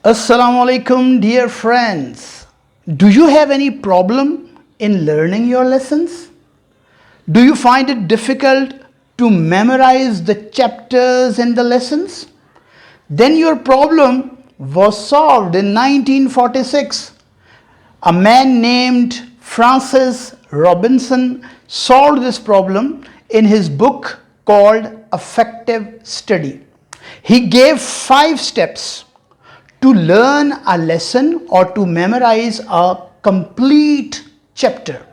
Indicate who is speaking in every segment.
Speaker 1: Assalamu alaikum, dear friends. Do you have any problem in learning your lessons? Do you find it difficult to memorize the chapters in the lessons? Then your problem was solved in 1946. A man named Francis Robinson solved this problem in his book called Affective Study. He gave 5 steps to learn a lesson or to memorize a complete chapter.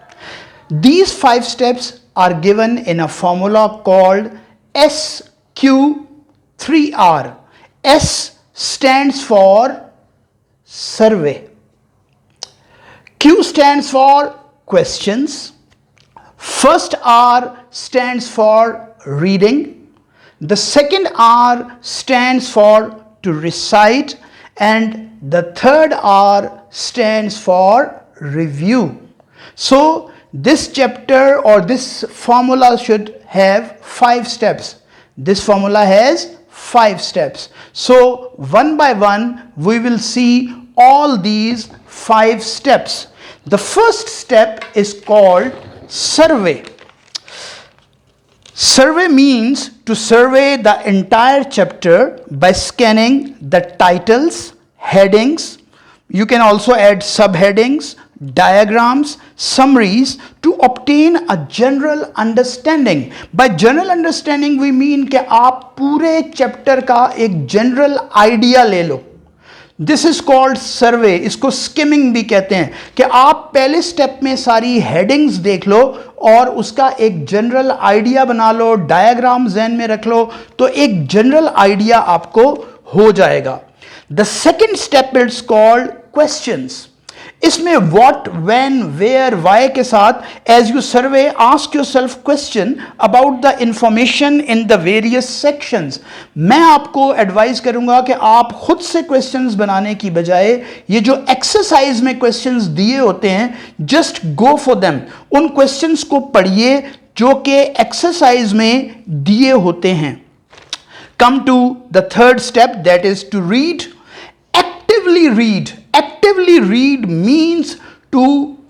Speaker 1: These 5 steps are given in a formula called SQ3R. S stands for survey. Q stands for questions. First R stands for reading. The second R stands for to recite. And the third R stands for review. So this chapter or this formula should have 5 steps. This formula has 5 steps. So one by one we will see all these 5 steps. The first step is called survey. Survey means to survey the entire chapter by scanning the titles, headings. You can also add subheadings, diagrams, summaries to obtain a general understanding. By general understanding we mean कि आप पूरे chapter का एक general idea ले लो. This is called सर्वे. इसको skimming भी कहते हैं कि आप पहले स्टेप में सारी हेडिंग्स देख लो और उसका एक जनरल आइडिया बना लो, डायग्राम ज़हन में रख लो, तो एक जनरल आइडिया आपको हो जाएगा. The second step is called questions. इसमें व्हाट, व्हेन, वेयर, वाई के साथ as you survey ask yourself question about the information in the various sections. मैं आपको एडवाइस करूंगा कि आप खुद से क्वेश्चंस बनाने की बजाय ये जो एक्सरसाइज में क्वेश्चंस दिए होते हैं, जस्ट गो फॉर देम. उन क्वेश्चंस को पढ़िए जो कि एक्सरसाइज में दिए होते हैं. Come to the third step, that is to read. Actively read. Actively read means to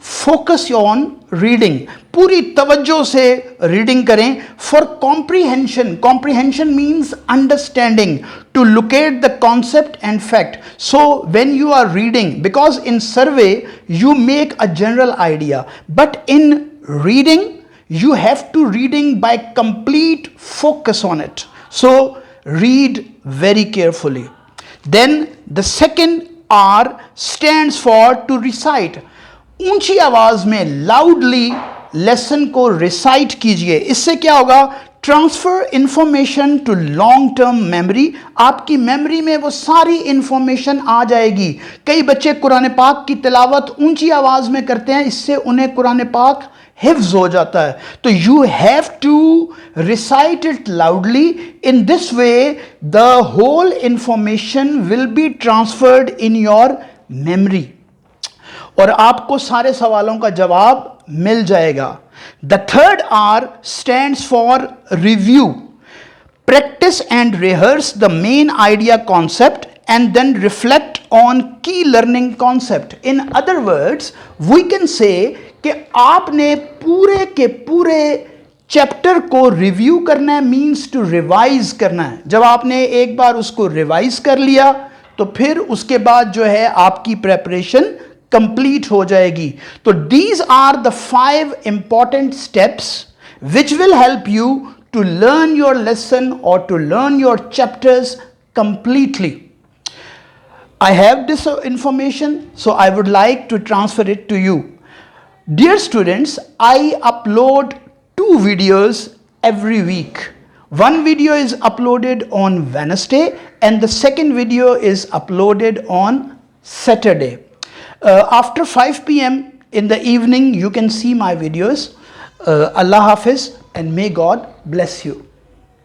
Speaker 1: focus on reading. पूरी तवज्जो से रीडिंग करें. For comprehension, comprehension means understanding, to locate the concept and fact. So when you are reading, because in survey you make a general idea, but in reading you have to reading by complete focus on it. So read very carefully. Then the second R stands for to recite. ऊंची आवाज में loudly lesson को recite कीजिए. इससे क्या होगा? Transfer information to long term memory. आपकी memory में वो सारी इंफॉर्मेशन आ जाएगी. कई बच्चे कुरान पाक की तिलावत ऊंची आवाज में करते हैं, इससे उन्हें कुरान पाक हिफ्ज हो जाता है. तो you have to recite it loudly. In this way the whole information will be transferred in your memory और आपको सारे सवालों का जवाब मिल जाएगा. The third R stands for review. Practice and rehearse the main idea concept and then reflect on key learning concept. In other words, we can say कि आपने पूरे के पूरे चैप्टर को रिव्यू करना है, मीन्स टू रिवाइज करना है. जब आपने एक बार उसको रिवाइज कर लिया तो फिर उसके बाद जो है आपकी प्रेपरेशन कंप्लीट हो जाएगी. तो these are the 5 important steps which will help you to learn your lesson or to learn your chapters completely. I have this information, so I would like to transfer it to you. Dear students, I upload 2 videos every week. One video is uploaded on Wednesday and the second video is uploaded on Saturday. After 5 p.m. in the evening, you can see my videos. Allah Hafiz and may God bless you.